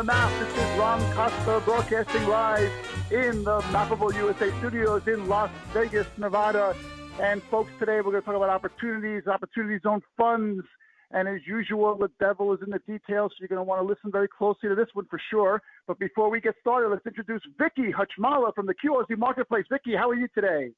map. This is Ron Costa broadcasting live in the Mappable USA studios in Las Vegas, Nevada. And folks, today we're going to talk about opportunities, Opportunity Zone funds. And as usual, the devil is in the details, so you're going to want to listen very closely to this one for sure. But before we get started, let's introduce Vicky Hutchmala from the QOZ Marketplace. Vicky, how are you today?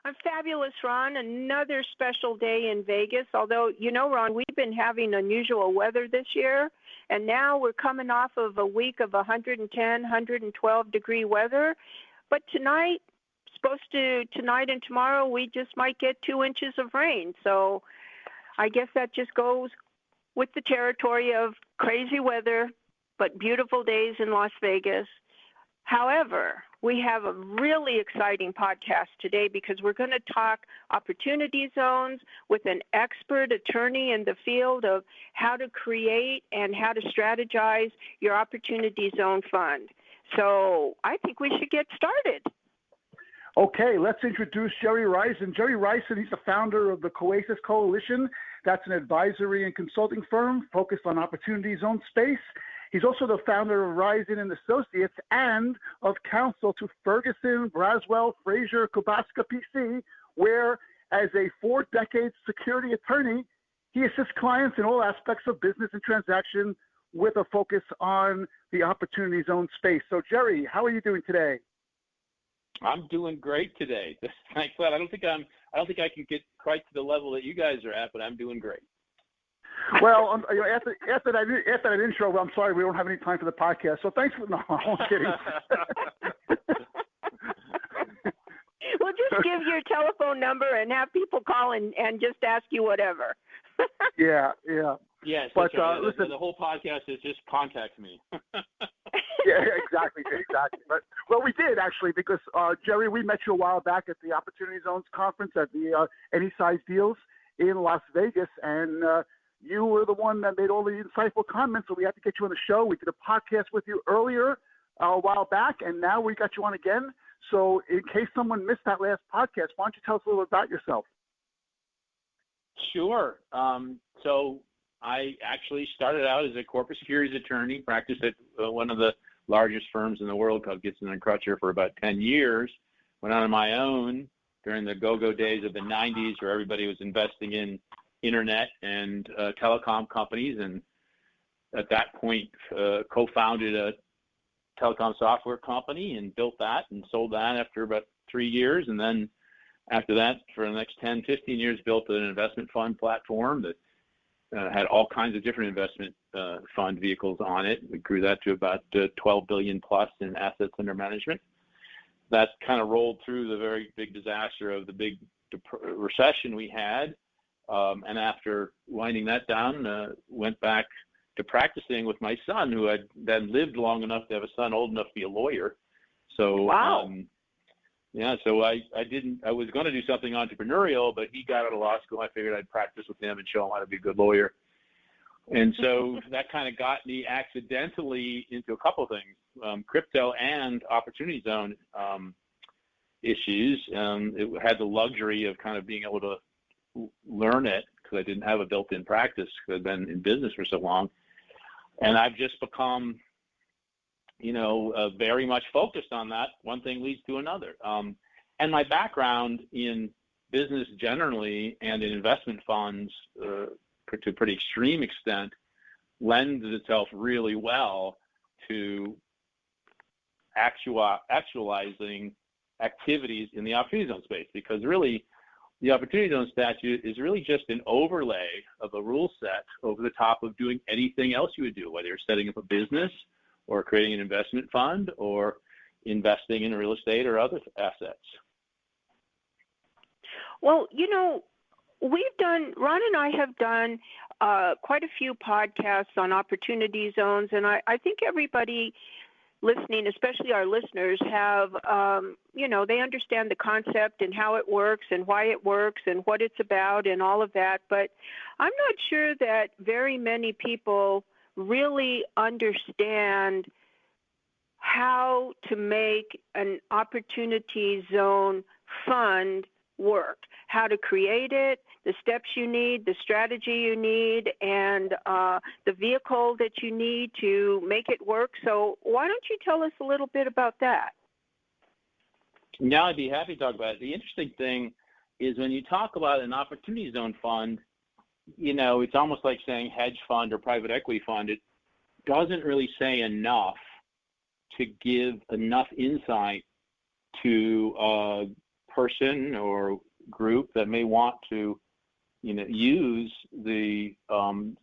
I'm fabulous, Ron. Another special day in Vegas. Although, you know, Ron, we've been having unusual weather this year, and now we're coming off of a week of 110, 112-degree weather. But tonight and tomorrow, we just might get 2 inches of rain. So I guess that just goes with the territory of crazy weather, but beautiful days in Las Vegas. However, we have a really exciting podcast today because we're going to talk opportunity zones with an expert attorney in the field of how to create and how to strategize your opportunity zone fund. So I think we should get started. Okay, let's introduce Gerry Reihsen. Gerry Reihsen, he's the founder of the Coasis Coalition. That's an advisory and consulting firm focused on opportunity zone space. He's also the founder of Reihsen and Associates and of counsel to Ferguson, Braswell, Frazier, Kubaska, PC, where as a 4-decade security attorney, he assists clients in all aspects of business and transaction with a focus on the opportunity zone space. So, Gerry, how are you doing today? I'm doing great today. Thanks a lot. I don't think I can get quite to the level that you guys are at, but I'm doing great. Well, after that intro, I'm sorry we don't have any time for the podcast. So thanks for I'm kidding. Well, just give your telephone number and have people call and just ask you whatever. Yeah. Yes, but listen, the whole podcast is just contact me. Yeah, exactly. But well, we did actually because Gerry, we met you a while back at the Opportunity Zones conference at the Any Size Deals in Las Vegas, and you were the one that made all the insightful comments, so we had to get you on the show. We did a podcast with you earlier a while back, and now we got you on again. So in case someone missed that last podcast, why don't you tell us a little about yourself? Sure. So I actually started out as a corporate securities attorney, practiced at one of the largest firms in the world called Gibson and Crutcher for about 10 years, went on my own during the go-go days of the 90s where everybody was investing in internet and telecom companies, and at that point co-founded a telecom software company and built that and sold that after about 3 years, and then after that for the next 10, 15 years built an investment fund platform that had all kinds of different investment fund vehicles on it. We grew that to about 12 billion plus in assets under management. That kind of rolled through the very big disaster of the big recession we had. And after winding that down, went back to practicing with my son, who had then lived long enough to have a son old enough to be a lawyer. So, wow. So I was going to do something entrepreneurial, but he got out of law school. I figured I'd practice with him and show him how to be a good lawyer. And so that kind of got me accidentally into a couple of things, crypto and opportunity zone issues. It had the luxury of kind of being able to learn it because I didn't have a built-in practice because I'd been in business for so long. And I've just become, very much focused on that. One thing leads to another. And my background in business generally and in investment funds to a pretty extreme extent lends itself really well to actualizing activities in the opportunity zone space, because really the opportunity zone statute is really just an overlay of a rule set over the top of doing anything else you would do, whether you're setting up a business or creating an investment fund or investing in real estate or other assets. Well, Ron and I have done quite a few podcasts on opportunity zones, and I think everybody listening, especially our listeners, have, they understand the concept and how it works and why it works and what it's about and all of that. But I'm not sure that very many people really understand how to make an opportunity zone fund work, how to create it, the steps you need, the strategy you need, and the vehicle that you need to make it work. So why don't you tell us a little bit about that? Yeah, I'd be happy to talk about it. The interesting thing is when you talk about an opportunity zone fund, it's almost like saying hedge fund or private equity fund. It doesn't really say enough to give enough insight to a person or group that may want to, use the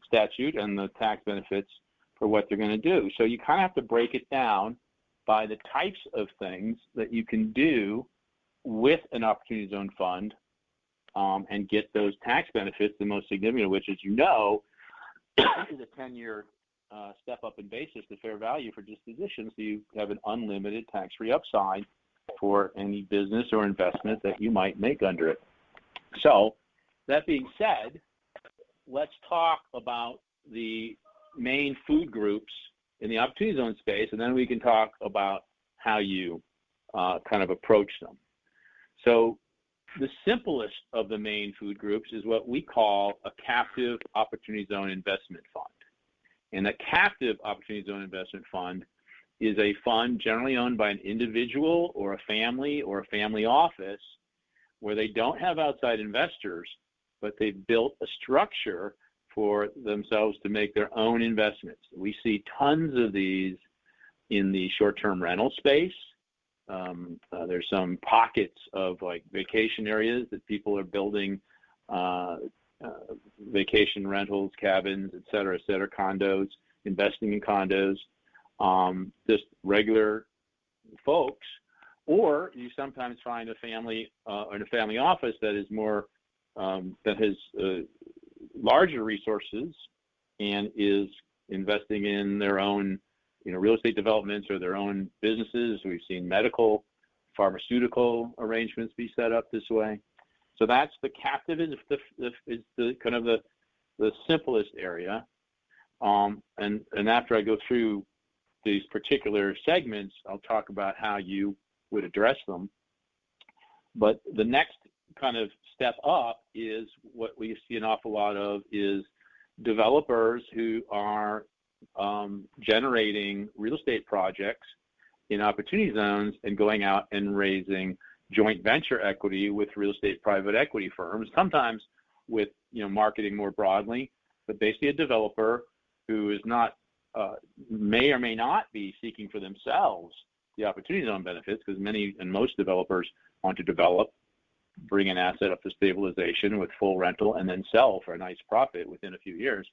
statute and the tax benefits for what they're going to do. So you kind of have to break it down by the types of things that you can do with an opportunity zone fund and get those tax benefits, the most significant of which, as you know, is a 10-year step up in basis to fair value for disposition, so you have an unlimited tax-free upside for any business or investment that you might make under it. So that being said, let's talk about the main food groups in the opportunity zone space, and then we can talk about how you kind of approach them. So the simplest of the main food groups is what we call a captive opportunity zone investment fund. And a captive opportunity zone investment fund is a fund generally owned by an individual or a family office where they don't have outside investors, but they've built a structure for themselves to make their own investments. We see tons of these in the short-term rental space. There's some pockets of like vacation areas that people are building vacation rentals, cabins, et cetera, condos, investing in condos, just regular folks. Or you sometimes find a family or a family office that is more, that has larger resources and is investing in their own, real estate developments or their own businesses. We've seen medical, pharmaceutical arrangements be set up this way. So that's the captive is the kind of the simplest area. And after I go through these particular segments, I'll talk about how you would address them. But the next kind of step up is what we see an awful lot of is developers who are generating real estate projects in opportunity zones and going out and raising joint venture equity with real estate private equity firms, sometimes with marketing more broadly, but basically a developer who is not may or may not be seeking for themselves the opportunity zone benefits, because many and most developers want to develop, bring an asset up to stabilization with full rental, and then sell for a nice profit within a few years.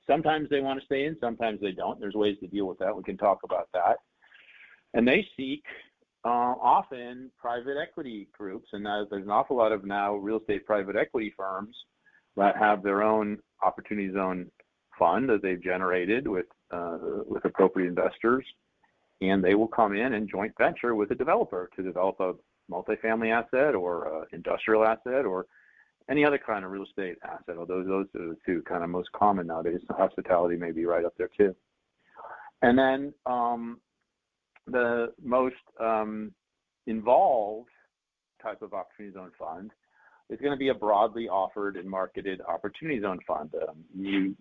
Sometimes they want to stay in, sometimes they don't. There's ways to deal with that. We can talk about that. And they seek often private equity groups, and there's an awful lot of now real estate private equity firms that have their own opportunity zone fund that they've generated with appropriate investors, and they will come in and joint venture with a developer to develop a multifamily asset or industrial asset or any other kind of real estate asset, although those are the two kind of most common nowadays. Hospitality may be right up there too. And then the most involved type of opportunity zone fund is going to be a broadly offered and marketed opportunity zone fund.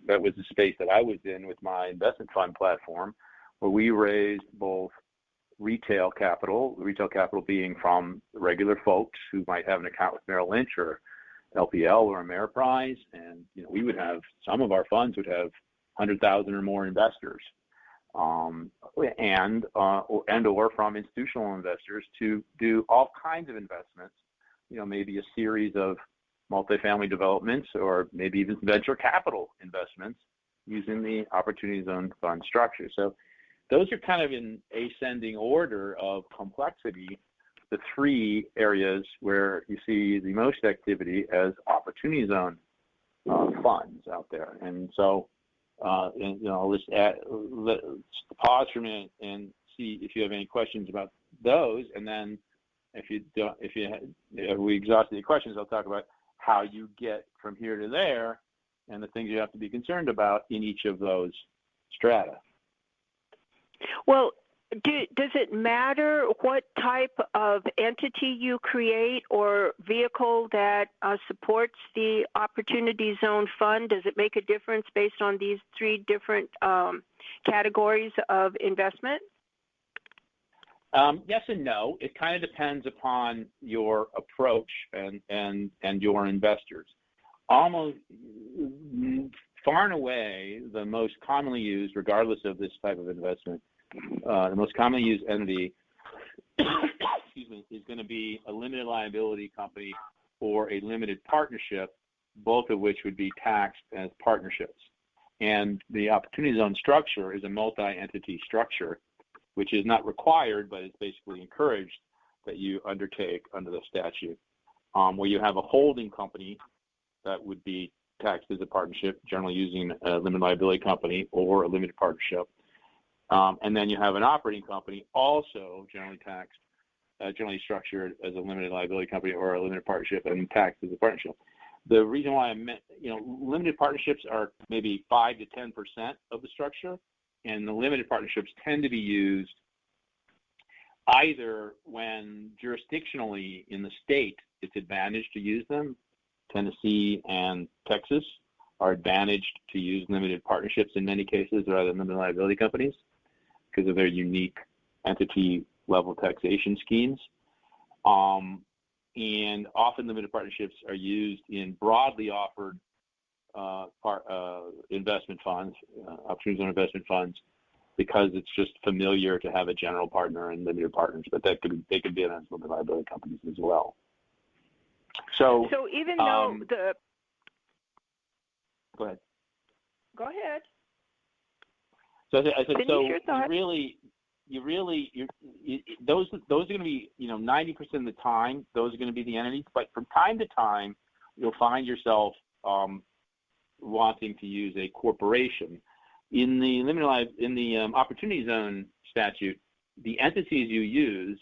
That was the space that I was in with my investment fund platform, where we raised both retail capital being from regular folks who might have an account with Merrill Lynch or LPL or Ameriprise, and we would have, some of our funds would have 100,000 or more investors, and or from institutional investors to do all kinds of investments, maybe a series of multifamily developments or maybe even venture capital investments using the opportunity zone fund structure. So those are kind of in ascending order of complexity, the three areas where you see the most activity as opportunity zone funds out there. And so, let's pause for a minute and see if you have any questions about those. And then if we exhausted the questions, I'll talk about how you get from here to there and the things you have to be concerned about in each of those strata. Well, Does it matter what type of entity you create or vehicle that supports the Opportunity Zone Fund? Does it make a difference based on these three different categories of investment? Yes and no. It kind of depends upon your approach and your investors. Almost far and away, the most commonly used, regardless of this type of investment, the most commonly used entity excuse me, is going to be a limited liability company or a limited partnership, both of which would be taxed as partnerships. And the Opportunity Zone structure is a multi-entity structure, which is not required, but it's basically encouraged that you undertake under the statute, where you have a holding company that would be taxed as a partnership, generally using a limited liability company or a limited partnership. And then you have an operating company, also generally taxed, generally structured as a limited liability company or a limited partnership and taxed as a partnership. The reason why I meant, limited partnerships are maybe 5 to 10% of the structure, and the limited partnerships tend to be used either when jurisdictionally in the state it's advantaged to use them. Tennessee and Texas are advantaged to use limited partnerships in many cases rather than limited liability companies because of their unique entity level taxation schemes. And often limited partnerships are used in broadly offered investment funds, opportunity zone investment funds, because it's just familiar to have a general partner and limited partners, but they could be in as limited liability companies as well. So even though Go ahead. Go ahead. So I said, so those are going to be, 90% of the time, those are going to be the entities. But from time to time, you'll find yourself wanting to use a corporation. In the Opportunity Zone statute, the entities you use,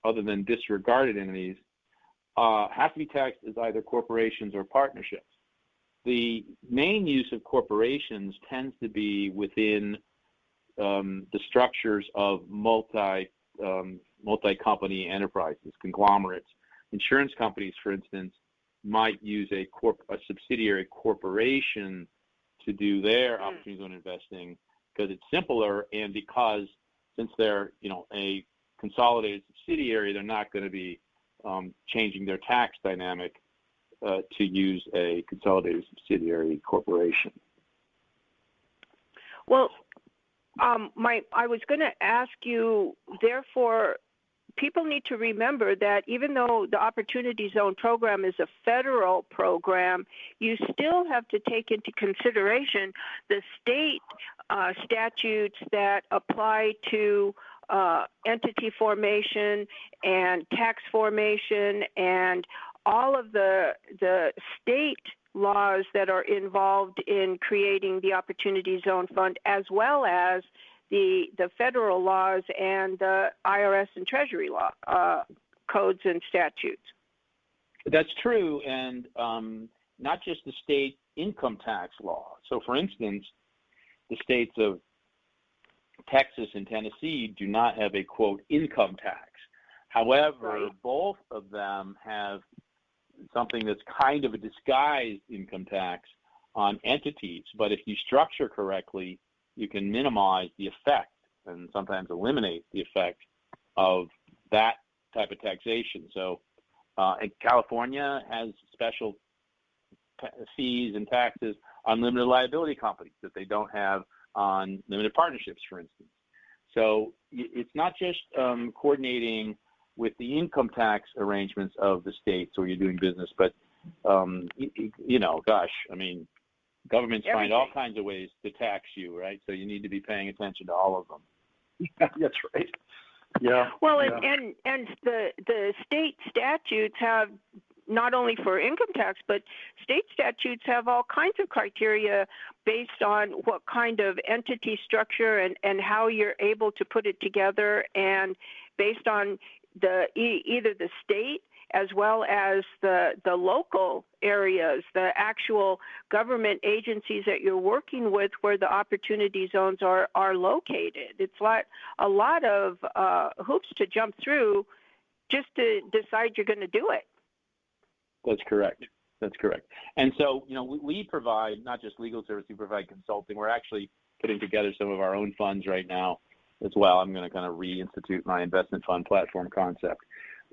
other than disregarded entities, have to be taxed as either corporations or partnerships. The main use of corporations tends to be within the structures of multi-company enterprises, conglomerates. Insurance companies, for instance, might use a subsidiary corporation to do their opportunity zone investing because it's simpler, and because since they're a consolidated subsidiary, they're not going to be changing their tax dynamic to use a consolidated subsidiary corporation. Well, I was going to ask you, therefore, people need to remember that even though the Opportunity Zone program is a federal program, you still have to take into consideration the state statutes that apply to entity formation and tax formation and all of the state laws that are involved in creating the Opportunity Zone Fund, as well as the federal laws and the IRS and Treasury law codes and statutes. That's true, and not just the state income tax law. So, for instance, the states of Texas and Tennessee do not have a, quote, income tax. However, both of them have something that's kind of a disguised income tax on entities. But if you structure correctly, you can minimize the effect and sometimes eliminate the effect of that type of taxation. So California has special fees and taxes on limited liability companies that they don't have on limited partnerships, for instance. So it's not just coordinating with the income tax arrangements of the states where you're doing business, but governments find all kinds of ways to tax you, right? So you need to be paying attention to all of them. That's right. Yeah. Well, and the state statutes have, not only for income tax, but state statutes have all kinds of criteria based on what kind of entity structure and how you're able to put it together, and based on either the state as well as the local areas, the actual government agencies that you're working with where the opportunity zones are located. It's like a lot of hoops to jump through just to decide you're going to do it. That's correct. And so, we provide not just legal service, we provide consulting. We're actually putting together some of our own funds right now as well. I'm going to kind of reinstitute my investment fund platform concept.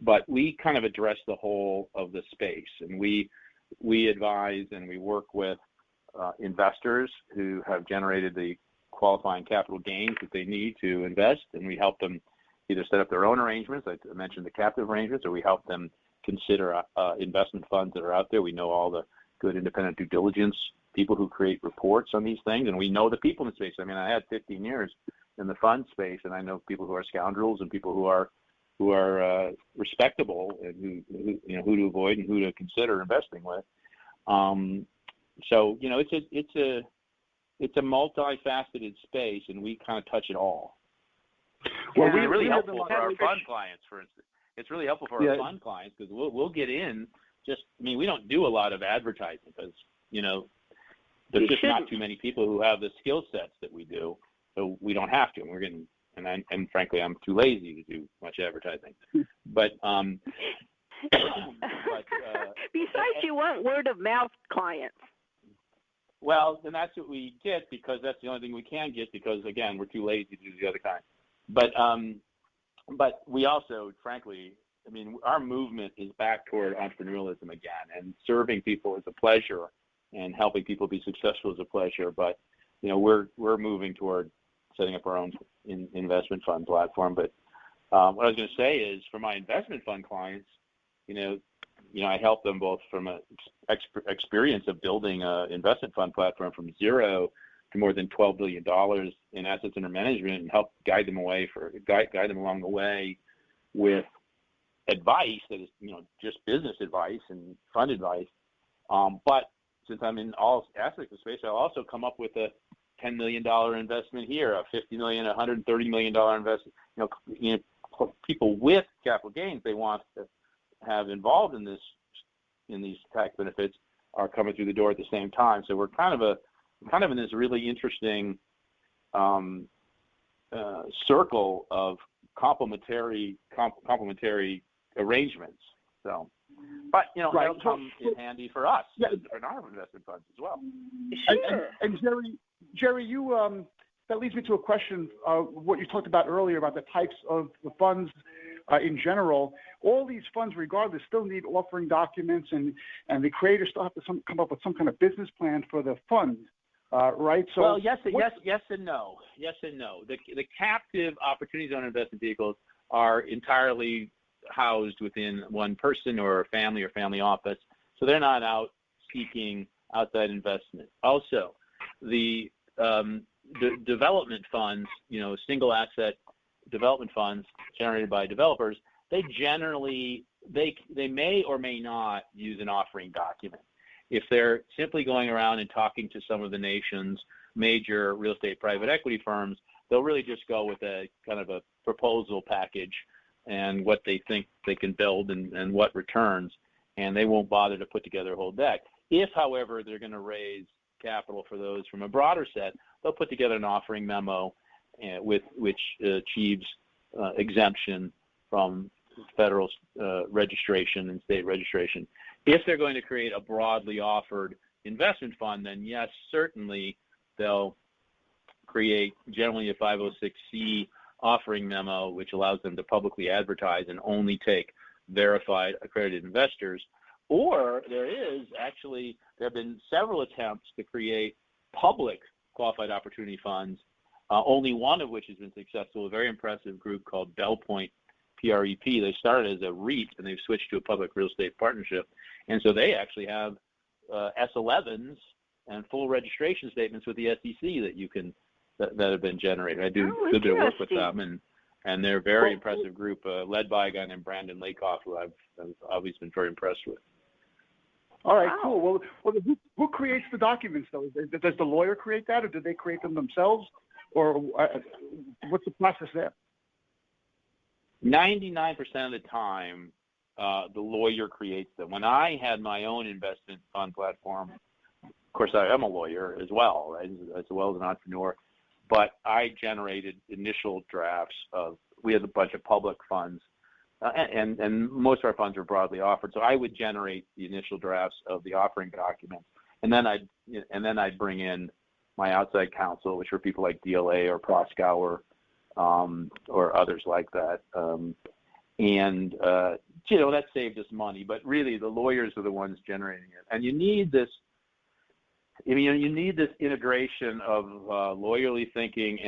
But we kind of address the whole of the space, and we advise and we work with investors who have generated the qualifying capital gains that they need to invest, and we help them either set up their own arrangements, like I mentioned the captive arrangements, or we help them consider investment funds that are out there. We know all the good independent due diligence people who create reports on these things, and we know the people in the space. I mean, I had 15 years in the fund space, and I know people who are scoundrels and people who are respectable and who to avoid and who to consider investing with. So it's a multifaceted space, and we kind of touch it all. Well, it's really helpful for our fund clients, for instance. It's really helpful for our fund clients because we'll get in. We don't do a lot of advertising because there's just not too many people who have the skill sets that we do, so we don't have to. And we're getting. And frankly, I'm too lazy to do much advertising. But besides, you want word of mouth clients. Well, then that's what we get because that's the only thing we can get because again, we're too lazy to do the other kind. But we also, frankly, our movement is back toward entrepreneurialism again, and serving people is a pleasure, and helping people be successful is a pleasure. But we're moving toward setting up our own investment fund platform. But what I was going to say is for my investment fund clients, I help them both from an experience of building an investment fund platform from zero to more than $12 billion in assets under management, and help guide them along the way with advice that is, just business advice and fund advice. But since I'm in all aspects of space, I'll also come up with a $10 million investment here, a $50 million, a $130 million investment. People with capital gains they want to have involved in these tax benefits are coming through the door at the same time. So we're kind of in this really interesting circle of complementary arrangements. So, but that'll come in handy for us in our investment funds as well. Sure. And Gerry, you that leads me to a question. What you talked about earlier about the types of the funds in general. All these funds, regardless, still need offering documents, and the creators still have to come up with some kind of business plan for the fund, right? So, well, yes and no. The captive opportunity zone investment vehicles are entirely housed within one person or a family or family office, so they're not out seeking outside investment. Also, the development funds, single asset development funds generated by developers, they generally they may or may not use an offering document. If they're simply going around and talking to some of the nation's major real estate private equity firms, they'll really just go with a kind of a proposal package and what they think they can build and what returns, and they won't bother to put together a whole deck. If, however, they're going to raise capital for those from a broader set, they'll put together an offering memo which achieves exemption from federal registration and state registration. If they're going to create a broadly offered investment fund, then yes, certainly they'll create generally a 506c offering memo, which allows them to publicly advertise and only take verified accredited investors. Or there have been several attempts to create public qualified opportunity funds, only one of which has been successful, a very impressive group called BellPoint PREP. They started as a REIT and they've switched to a public real estate partnership. And so they actually have S11s and full registration statements with the SEC that have been generated. I do a good bit of work with them, and they're a very impressive group led by a guy named Brandon Lakoff, who I've always been very impressed with. All right, cool. Well, who creates the documents, though? Does the lawyer create that, or do they create them themselves, or what's the process there? 99% of the time, the lawyer creates them. When I had my own investment fund platform, of course, I am a lawyer as well, right, as well as an entrepreneur, but I generated initial drafts we had a bunch of public funds, and most of our funds were broadly offered. So I would generate the initial drafts of the offering documents, and then I'd bring in my outside counsel, which were people like DLA or Proskauer, or others like that. That saved us money, but really the lawyers are the ones generating it. And you need this integration of lawyerly thinking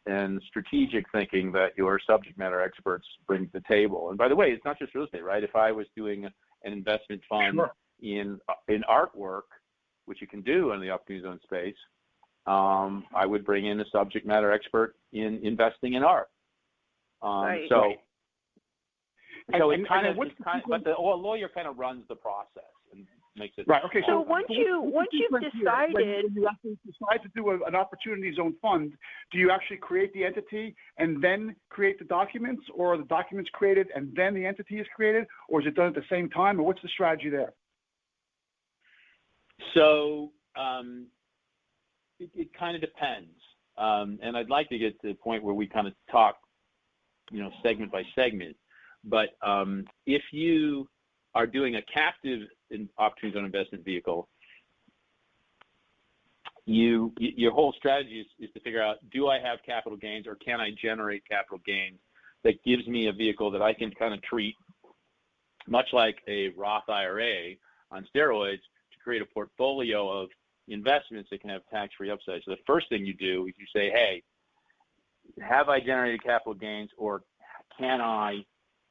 and strategic thinking that your subject matter experts bring to the table. And by the way, it's not just real estate, right? If I was doing an investment fund in artwork, which you can do in the opportunity zone space, I would bring in a subject matter expert in investing in art. Right. But the lawyer kind of runs the process and makes it right. Okay. So once you've decided, when you actually decide to do an opportunity zone fund, do you actually create the entity and then create the documents, or are the documents created and then the entity is created, or is it done at the same time, or what's the strategy there? So it kind of depends, and I'd like to get to the point where we kind of talk, segment by segment. But if you are doing a captive opportunity zone investment vehicle, your whole strategy is to figure out, do I have capital gains, or can I generate capital gains that gives me a vehicle that I can kind of treat much like a Roth IRA on steroids, to create a portfolio of investments that can have tax-free upside. So the first thing you do is you say, hey, have I generated capital gains, or can I,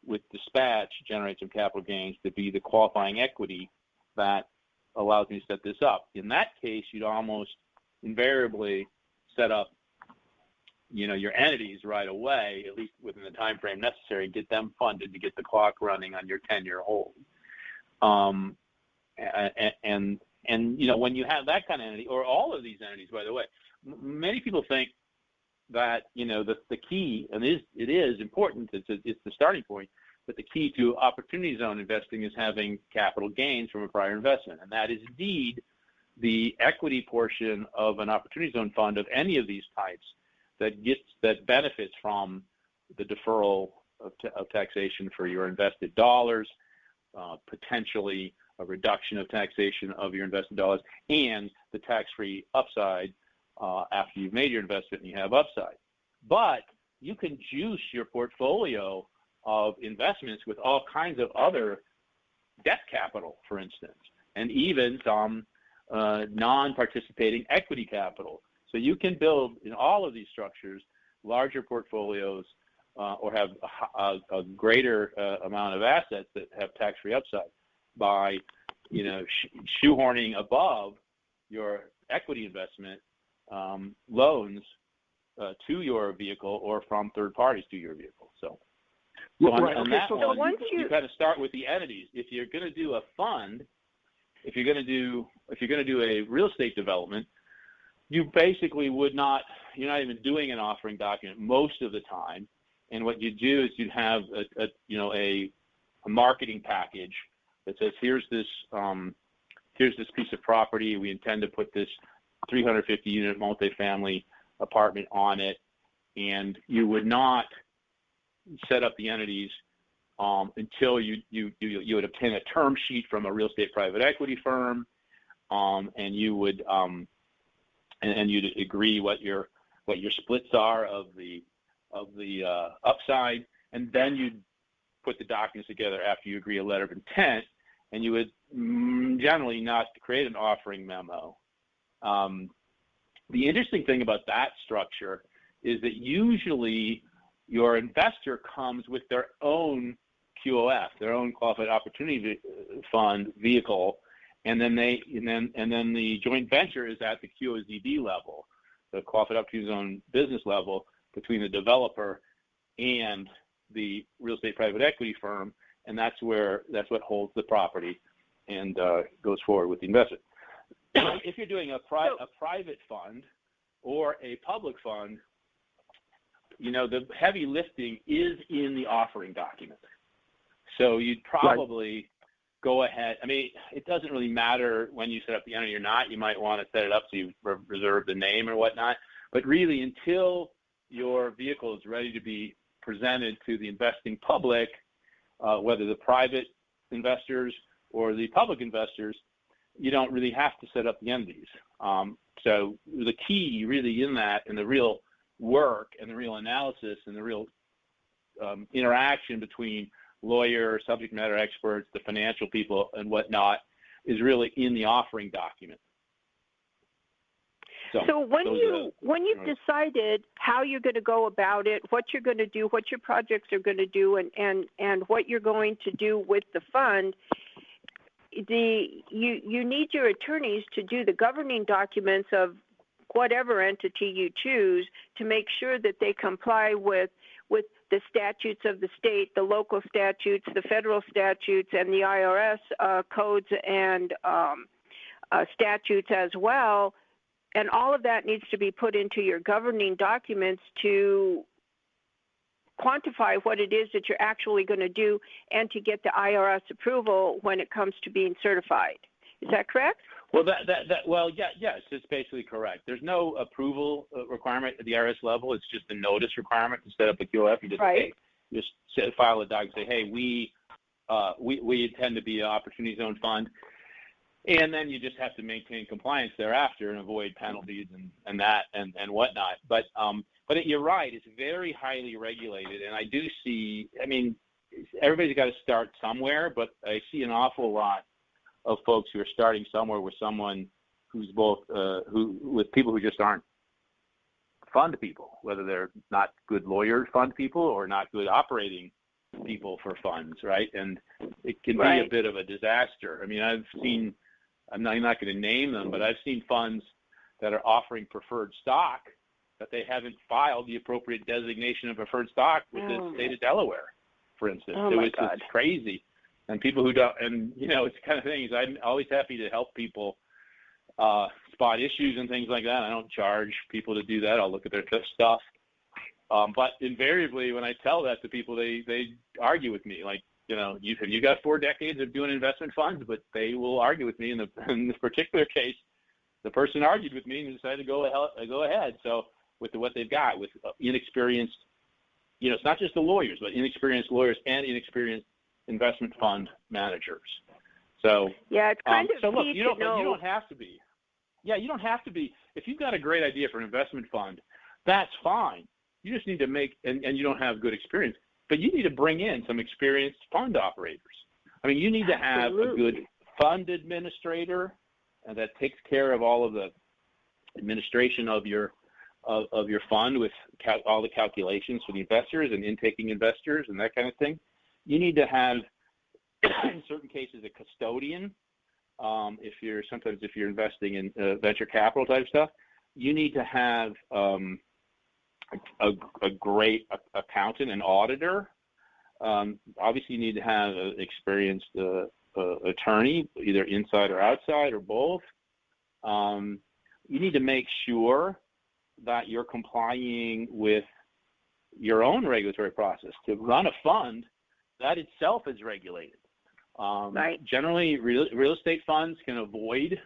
with dispatch, generate some capital gains to be the qualifying equity that allows me to set this up? In that case, you'd almost invariably set up, your entities right away, at least within the time frame necessary, and get them funded to get the clock running on your 10-year hold. When you have that kind of entity, or all of these entities, by the way, many people think that the key, and it is important, it's the starting point, but the key to opportunity zone investing is having capital gains from a prior investment, and that is indeed the equity portion of an opportunity zone fund of any of these types that benefits from the deferral of taxation for your invested dollars, potentially a reduction of taxation of your invested dollars, and the tax-free upside after you've made your investment and you have upside. But you can juice your portfolio of investments with all kinds of other debt capital, for instance, and even some non-participating equity capital. So you can build in all of these structures larger portfolios or have a greater amount of assets that have tax-free upside by shoehorning above your equity investment loans to your vehicle, or from third parties to your vehicle. So on that one, you got to start with the entities. If you're going to do a fund, if you're going to do a real estate development, you basically you're not even doing an offering document most of the time. And what you do is you'd have a marketing package that says, here's this piece of property. We intend to put this 350-unit multifamily apartment on it, and you would not set up the entities until you would obtain a term sheet from a real estate private equity firm, and you would and you'd agree what your splits are of the upside, and then you'd put the documents together after you agree a letter of intent, and you would generally not create an offering memo. The interesting thing about that structure is that usually your investor comes with their own QOF, their own qualified opportunity fund vehicle, and then the joint venture is at the QOZD level, the qualified opportunity zone business level, between the developer and the real estate private equity firm, and that's what holds the property and goes forward with the investment. If you're doing a private fund or a public fund, the heavy lifting is in the offering document. So you'd probably go ahead. I mean, it doesn't really matter when you set up the entity or not. You might want to set it up so you reserve the name or whatnot. But really, until your vehicle is ready to be presented to the investing public, whether the private investors or the public investors, you don't really have to set up the entities. So the key really in that, and the real work and the real analysis and the real interaction between lawyers, subject matter experts, the financial people, and whatnot, is really in the offering document. So when you've decided how you're going to go about it, what you're going to do, what your projects are going to do, and what you're going to do with the fund, you need your attorneys to do the governing documents of whatever entity you choose to make sure that they comply with the statutes of the state, the local statutes, the federal statutes, and the IRS codes and statutes as well. And all of that needs to be put into your governing documents to quantify what it is that you're actually going to do and to get the IRS approval when it comes to being certified. Is that correct? Well, yes, it's basically correct. There's no approval requirement at the IRS level. It's just a notice requirement to set up a QF. You just file a doc and say, hey, we intend to be an opportunity zone fund. And then you just have to maintain compliance thereafter and avoid penalties and whatnot. But you're right, it's very highly regulated. And I do see, I mean, everybody's got to start somewhere, but I see an awful lot of folks who are starting somewhere with someone who's both, with people who just aren't fund people, whether they're not good lawyer fund people or not good operating people for funds, right? And it can be a bit of a disaster. I mean, I'm not going to name them, but I've seen funds that are offering preferred stock that they haven't filed the appropriate designation of preferred stock with the state of Delaware, for instance. It's crazy. And people who don't, and it's the kind of things, I'm always happy to help people spot issues and things like that. I don't charge people to do that. I'll look at their stuff. But invariably, when I tell that to people, they argue with me. Like, you got 4 decades of doing investment funds, but they will argue with me. In this particular case, the person argued with me and decided to go ahead. So with what they've got, with inexperienced, it's not just the lawyers, but inexperienced lawyers and inexperienced investment fund managers. So it's kind of so look, you don't have to be. Yeah, you don't have to be. If you've got a great idea for an investment fund, that's fine. You just need to and you don't have good experience, but you need to bring in some experienced fund operators. I mean, you need to have a good fund administrator that takes care of all of the administration of your fund with all the calculations for the investors and intaking investors and that kind of thing. You need to have, in certain cases, a custodian. If you're investing in venture capital type stuff, you need to have a great accountant and auditor. Obviously, you need to have an experienced attorney, either inside or outside or both. You need to make sure that you're complying with your own regulatory process. To run a fund, that itself is regulated. Generally, real estate funds can avoid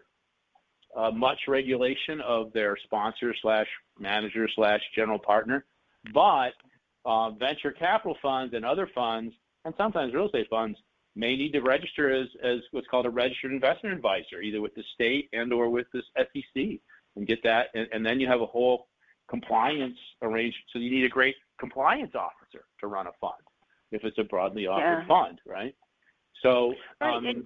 much regulation of their sponsor / manager / general partner, but venture capital funds and other funds, and sometimes real estate funds, may need to register as what's called a registered investment advisor, either with the state and or with the SEC, and get that, and then you have a whole compliance arrangement. So you need a great compliance officer to run a fund if it's a broadly offered fund, right? So, and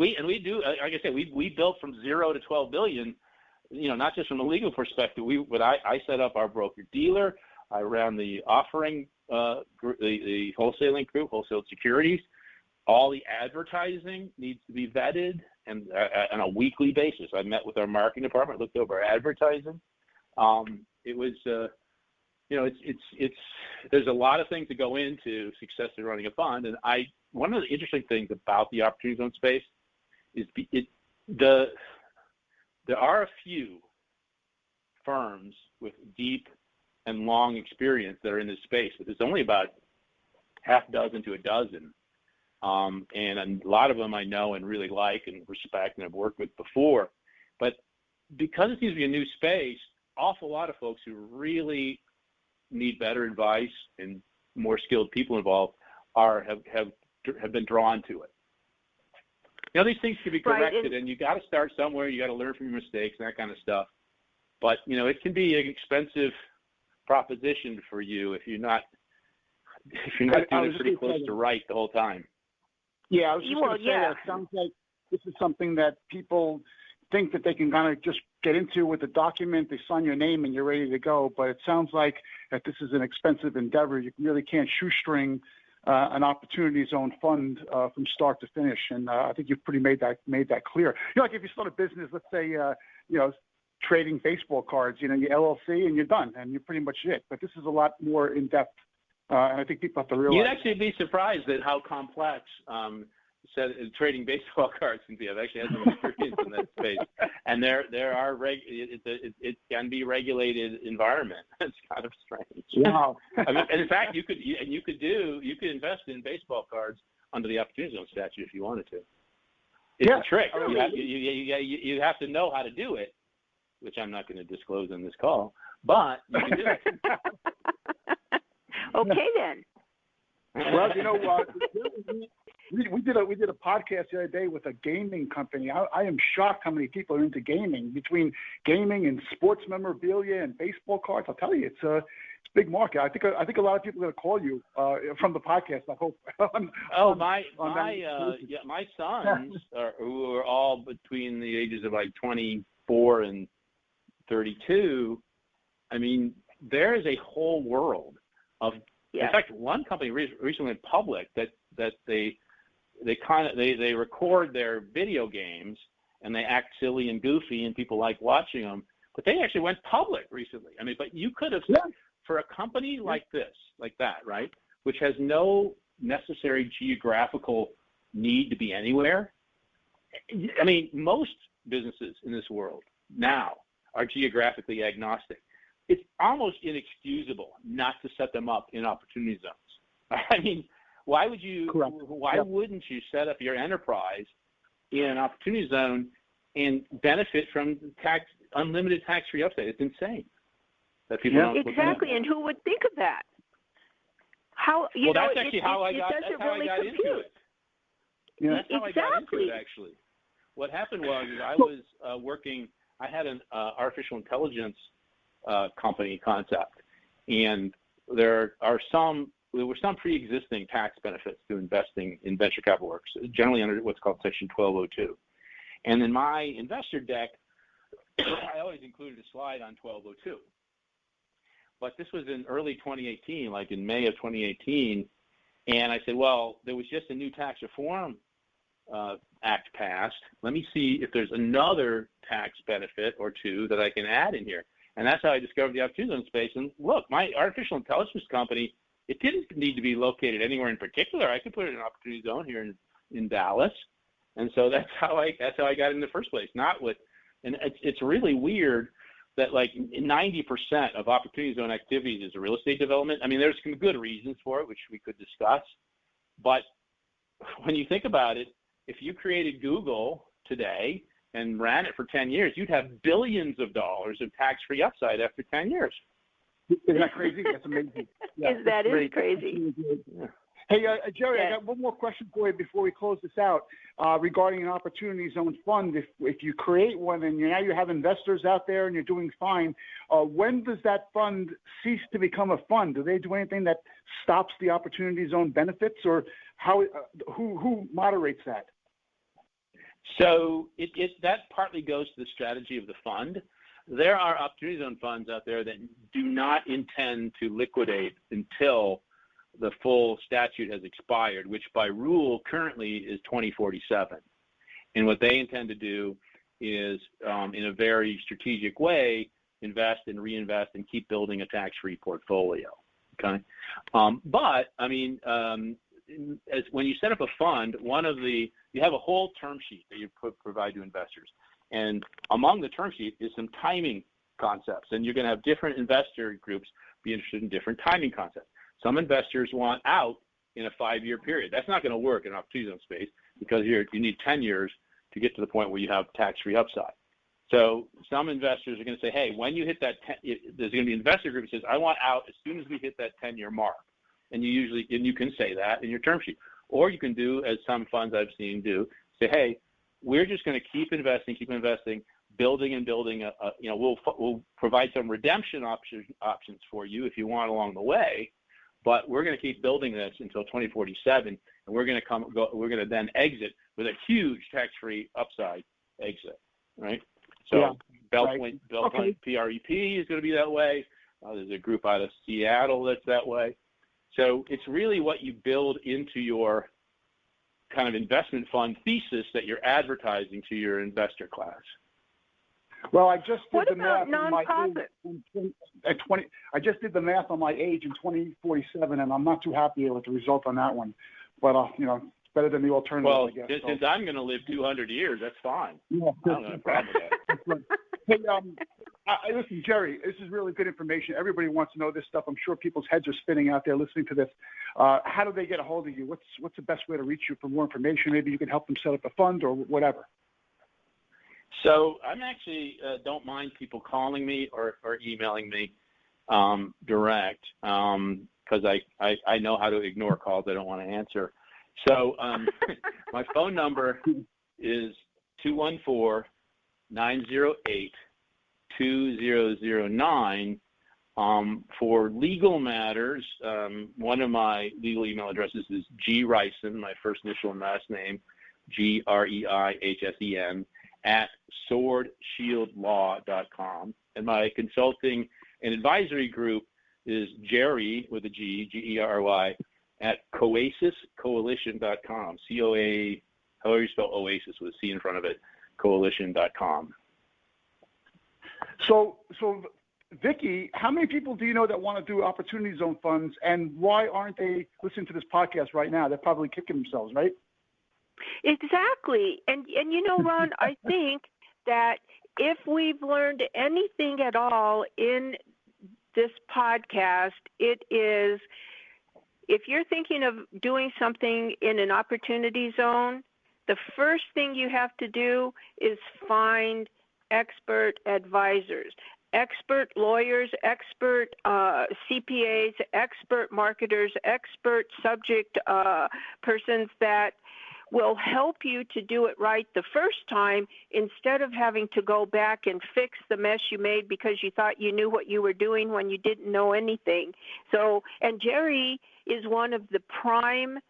we do, like I said, we built from 0 to 12 billion, not just from a legal perspective. I set up our broker dealer. I ran the offering, the wholesaling group, wholesale securities. All the advertising needs to be vetted, and on a weekly basis. I met with our marketing department, looked over our advertising. It was, there's a lot of things that go into successfully running a fund, and one of the interesting things about the opportunity zone space is there are a few firms with deep and long experience that are in this space. But there's only about half dozen to a dozen. And a lot of them I know and really like and respect and have worked with before. But because it seems to be a new space, awful lot of folks who really need better advice and more skilled people involved have been drawn to it. You know, these things can be corrected, and you got to start somewhere. You got to learn from your mistakes and that kind of stuff. But you know, it can be an expensive proposition for you if you're not doing it pretty close to right the whole time. Yeah, I was just going to say that. It sounds like this is something that people think that they can kind of just get into with the document. They sign your name and you're ready to go. But it sounds like that this is an expensive endeavor. You really can't shoestring an opportunity zone fund from start to finish. And I think you've pretty made that clear. You know, like if you start a business, let's say, you know, trading baseball cards, you know, your LLC and you're done and you're pretty much it. But this is a lot more in depth. And I think people have to realize. You'd actually be surprised at how complex trading baseball cards can be. I've actually had some experience in that space, and there are it can be regulated environment. It's kind of strange. Wow. I mean, and in fact, you could invest in baseball cards under the Opportunity Zone statute if you wanted to. It's a trick. You have to know how to do it, which I'm not going to disclose on this call, but you can do it. Okay then. Well, you know, we did a podcast the other day with a gaming company. I am shocked how many people are into gaming. Between gaming and sports memorabilia and baseball cards, I'll tell you, it's a big market. I think a lot of people are going to call you from the podcast. I hope. My sons who are all between the ages of like 24 and 32. I mean, there is a whole world of. In fact, one company recently went public that they record their video games and they act silly and goofy and people like watching them, but they actually went public recently. I mean, but you could have for a company like that, right, which has no necessary geographical need to be anywhere. I mean, most businesses in this world now are geographically agnostic. It's almost inexcusable not to set them up in opportunity zones. I mean, why would you? Correct. Why wouldn't you set up your enterprise in an opportunity zone and benefit from unlimited tax-free upside? It's insane that people don't. Exactly, and who would think of that? How you know? That's actually how I got into it. Yeah, that's how I got into it. Actually, what happened was I was working. I had an artificial intelligence company concept, and there were some pre-existing tax benefits to investing in venture capital works, generally under what's called Section 1202. And in my investor deck, I always included a slide on 1202. But this was in early 2018, like in May of 2018, and I said, well, there was just a new tax reform act passed. Let me see if there's another tax benefit or two that I can add in here. And that's how I discovered the opportunity zone space. And look, my artificial intelligence company, it didn't need to be located anywhere in particular. I could put it in an opportunity zone here in Dallas. And so that's how I got in the first place. And it's really weird that like 90% of opportunity zone activities is real estate development. I mean, there's some good reasons for it, which we could discuss. But when you think about it, if you created Google today and ran it for 10 years, you'd have billions of dollars of tax-free upside after 10 years. Isn't that crazy? That's amazing. Yeah, that is crazy. Yeah. Hey, Gerry, I got one more question for you before we close this out regarding an opportunity zone fund. If you create one and now you have investors out there and you're doing fine, when does that fund cease to become a fund? Do they do anything that stops the opportunity zone benefits, or who moderates that? So that partly goes to the strategy of the fund. There are opportunity zone funds out there that do not intend to liquidate until the full statute has expired, which by rule currently is 2047. And what they intend to do is, in a very strategic way, invest and reinvest and keep building a tax-free portfolio. Okay, but I mean, when you set up a fund, you have a whole term sheet that you provide to investors, and among the term sheet is some timing concepts, and you're going to have different investor groups be interested in different timing concepts. Some investors want out in a 5-year period. That's not going to work in opportunity zone space because you need 10 years to get to the point where you have tax-free upside. So some investors are going to say, hey, when you hit that, there's going to be an investor group that says, I want out as soon as we hit that 10-year mark. And you can say that in your term sheet. Or you can do, as some funds I've seen do, say, hey, we're just going to keep investing, building and building. We'll provide some redemption options for you if you want along the way, but we're going to keep building this until 2047, and we're going to then exit with a huge tax-free upside exit, right? So Bellpoint PREP is going to be that way. There's a group out of Seattle that's that way. So it's really what you build into your kind of investment fund thesis that you're advertising to your investor class. Well, I just did the math. I just did the math on my age in 2047, and I'm not too happy with the result on that one. But it's better than the alternative. Well, I guess. Since I'm going to live 200 years, that's fine. Yeah. I don't have a problem with that. Hey, listen, Gerry, this is really good information. Everybody wants to know this stuff. I'm sure people's heads are spinning out there listening to this. How do they get a hold of you? What's the best way to reach you for more information? Maybe you can help them set up a fund or whatever. So I'm actually don't mind people calling me or emailing me direct because I know how to ignore calls I don't want to answer. So my phone number is 214-908-2009. For legal matters, one of my legal email addresses is G Reihsen, my first initial and last name, GREIHSEN, @swordshieldlaw.com. And my consulting and advisory group is Gerry, with a G, G-E-R-Y, @coasiscoalition.com, C-O-A, however you spell Oasis with a C in front of it, coalition.com. So Vicki, how many people do you know that want to do opportunity zone funds, and why aren't they listening to this podcast right now? They're probably kicking themselves, right? Exactly. And Ron, I think that if we've learned anything at all in this podcast, it is if you're thinking of doing something in an opportunity zone, the first thing you have to do is find expert advisors, expert lawyers, expert CPAs, expert marketers, expert subject persons that will help you to do it right the first time instead of having to go back and fix the mess you made because you thought you knew what you were doing when you didn't know anything. So, and Gerry is one of the prime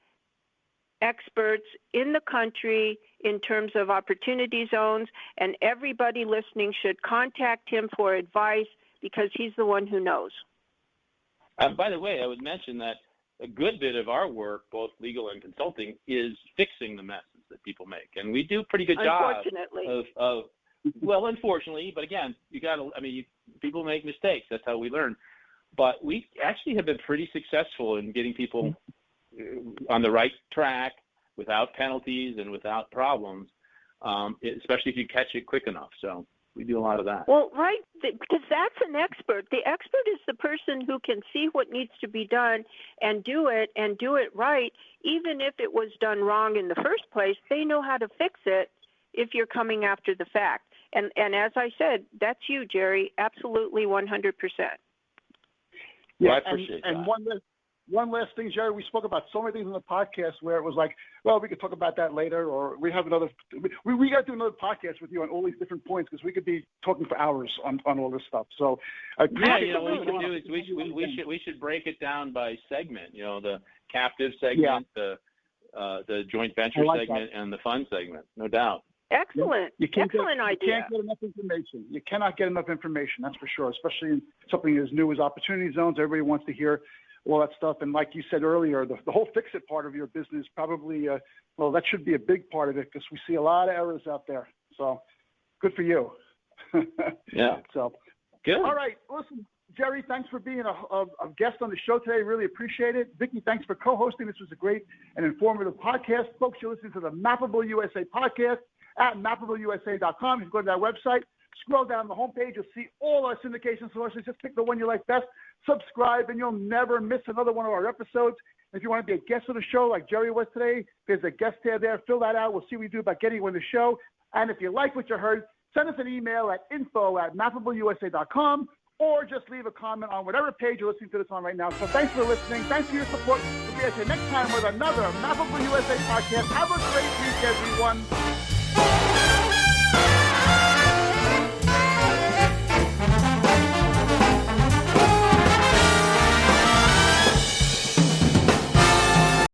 experts in the country in terms of opportunity zones, and everybody listening should contact him for advice because he's the one who knows. By the way, I would mention that a good bit of our work, both legal and consulting, is fixing the messes that people make, and we do a pretty good job. Unfortunately. Well, unfortunately, but again, people make mistakes. That's how we learn. But we actually have been pretty successful in getting people on the right track without penalties and without problems, especially if you catch it quick enough. So we do a lot of that. Well, right, because that's an expert. The expert is the person who can see what needs to be done and do it right, even if it was done wrong in the first place. They know how to fix it if you're coming after the fact. And as I said, that's you, Gerry, absolutely 100%. Yeah, well, I appreciate that. And one last thing, Gerry, we spoke about so many things in the podcast where it was like, well, we could talk about that later, or we got to do another podcast with you on all these different points because we could be talking for hours on all this stuff. So what we can do is we should break it down by segment. The captive segment, the joint venture segment, and the fund segment. No doubt. Excellent. Excellent idea. You can't get enough information. You cannot get enough information, that's for sure, especially in something as new as opportunity zones. Everybody wants to hear all that stuff. And like you said earlier, the whole fix-it part of your business probably, that should be a big part of it because we see a lot of errors out there. So good for you. Yeah. So good. All right. Listen, Gerry, thanks for being a guest on the show today. Really appreciate it. Vicki, thanks for co-hosting. This was a great and informative podcast. Folks, you're listening to the Mappable USA podcast at MappableUSA.com. You can go to that website, Scroll down the homepage. You'll see all our syndication sources. Just pick the one you like best. Subscribe, and you'll never miss another one of our episodes. If you want to be a guest on the show like Gerry was today, there's a guest tab there. Fill that out. We'll see what we do about getting you on the show. And if you like what you heard, send us an email at info@mappableiusa.com or just leave a comment on whatever page you're listening to this on right now. So thanks for listening. Thanks for your support. We'll see you next time with another Mappable USA podcast. Have a great week, everyone.